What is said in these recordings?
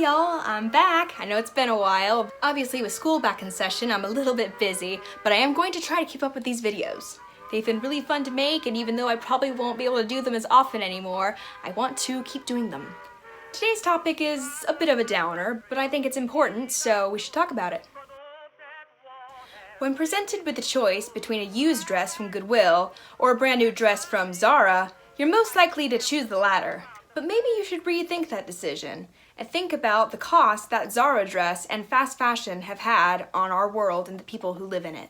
y'all, I'm back. I know it's been a while. Obviously with school back in session, I'm a little bit busy, but I am going to try to keep up with these videos. They've been really fun to make, and even though I probably won't be able to do them as often anymore, I want to keep doing them. Today's topic is a bit of a downer, but I think it's important, so we should talk about it. When presented with the choice between a used dress from Goodwill or a brand new dress from Zara, you're most likely to choose the latter. But maybe you should rethink that decision and think about the cost that Zara dress and fast fashion have had on our world and the people who live in it.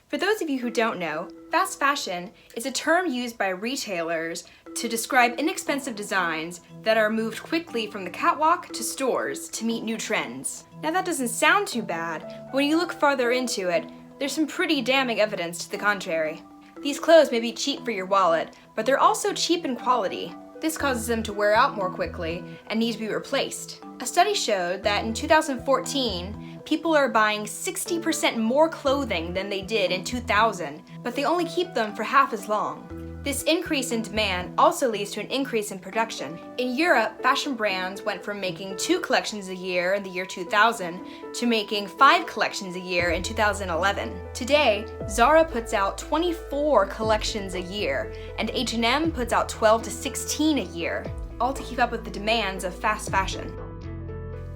For those of you who don't know, fast fashion is a term used by retailers to describe inexpensive designs that are moved quickly from the catwalk to stores to meet new trends. Now that doesn't sound too bad, but when you look farther into it, there's some pretty damning evidence to the contrary. These clothes may be cheap for your wallet, but they're also cheap in quality. This causes them to wear out more quickly and need to be replaced. A study showed that in 2014, people are buying 60% more clothing than they did in 2000, but they only keep them for half as long. This increase in demand also leads to an increase in production. In Europe, fashion brands went from making 2 collections a year in the year 2000 to making 5 collections a year in 2011. Today, Zara puts out 24 collections a year, and H&M puts out 12 to 16 a year, all to keep up with the demands of fast fashion.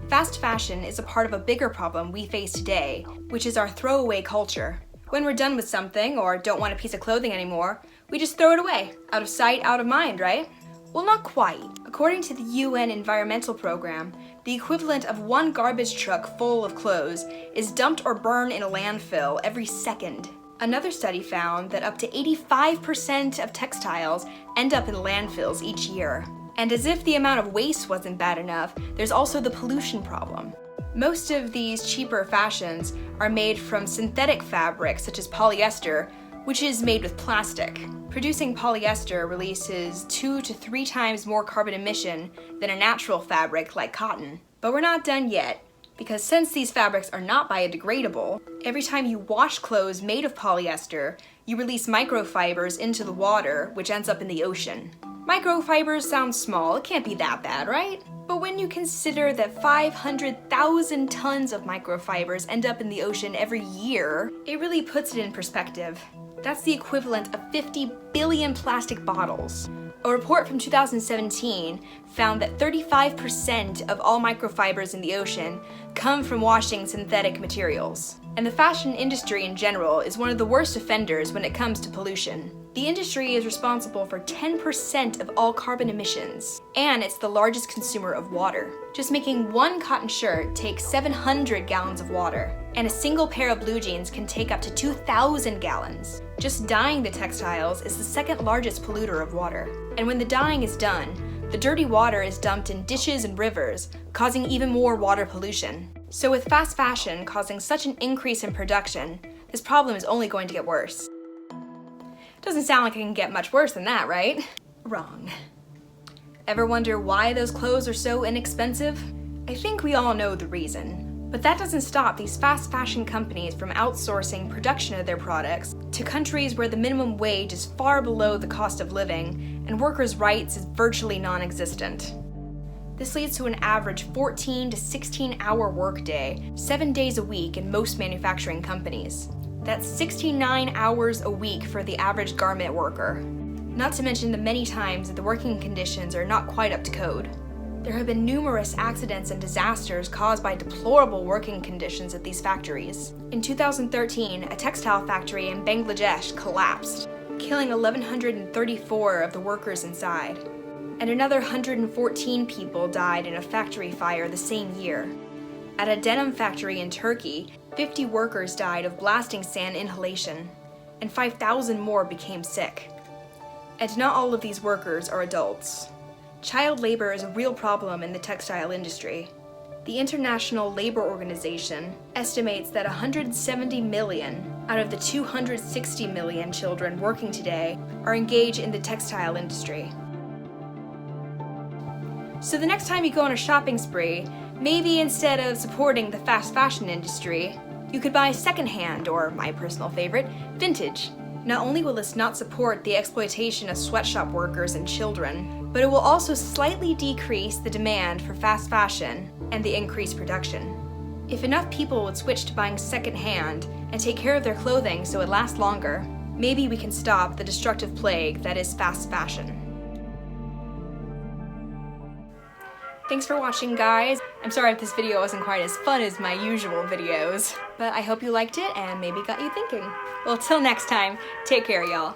Fast fashion is a part of a bigger problem we face today, which is our throwaway culture. When we're done with something or don't want a piece of clothing anymore, we just throw it away. Out of sight, out of mind, right? Well, not quite. According to the UN Environmental Program, the equivalent of 1 garbage truck full of clothes is dumped or burned in a landfill every second. Another study found that up to 85% of textiles end up in landfills each year. And as if the amount of waste wasn't bad enough, there's also the pollution problem. Most of these cheaper fashions are made from synthetic fabrics such as polyester, which is made with plastic. Producing polyester releases 2 to 3 times more carbon emission than a natural fabric like cotton. But we're not done yet, because since these fabrics are not biodegradable, every time you wash clothes made of polyester, you release microfibers into the water, which ends up in the ocean. Microfibers sound small, it can't be that bad, right? But when you consider that 500,000 tons of microfibers end up in the ocean every year, it really puts it in perspective. That's the equivalent of 50 billion plastic bottles. A report from 2017 found that 35% of all microfibers in the ocean come from washing synthetic materials. And the fashion industry in general is one of the worst offenders when it comes to pollution. The industry is responsible for 10% of all carbon emissions, and it's the largest consumer of water. Just making 1 cotton shirt takes 700 gallons of water, and a single pair of blue jeans can take up to 2,000 gallons. Just dyeing the textiles is the 2nd largest polluter of water. And when the dyeing is done, the dirty water is dumped in ditches and rivers, causing even more water pollution. So with fast fashion causing such an increase in production, this problem is only going to get worse. Doesn't sound like it can get much worse than that, right? Wrong. Ever wonder why those clothes are so inexpensive? I think we all know the reason. But that doesn't stop these fast fashion companies from outsourcing production of their products to countries where the minimum wage is far below the cost of living and workers' rights is virtually non-existent. This leads to an average 14 to 16-hour workday, 7 days a week in most manufacturing companies. That's 69 hours a week for the average garment worker. Not to mention the many times that the working conditions are not quite up to code. There have been numerous accidents and disasters caused by deplorable working conditions at these factories. In 2013, a textile factory in Bangladesh collapsed, killing 1,134 of the workers inside. And another 114 people died in a factory fire the same year. At a denim factory in Turkey, 50 workers died of blasting sand inhalation, and 5,000 more became sick. And not all of these workers are adults. Child labor is a real problem in the textile industry. The International Labor Organization estimates that 170 million out of the 260 million children working today are engaged in the textile industry. So the next time you go on a shopping spree, maybe instead of supporting the fast fashion industry, you could buy secondhand, or my personal favorite, vintage. Not only will this not support the exploitation of sweatshop workers and children, but it will also slightly decrease the demand for fast fashion and the increased production. If enough people would switch to buying secondhand and take care of their clothing so it lasts longer, maybe we can stop the destructive plague that is fast fashion. Thanks for watching, guys. I'm sorry if this video wasn't quite as fun as my usual videos, but I hope you liked it and maybe got you thinking. Well, till next time, take care, y'all.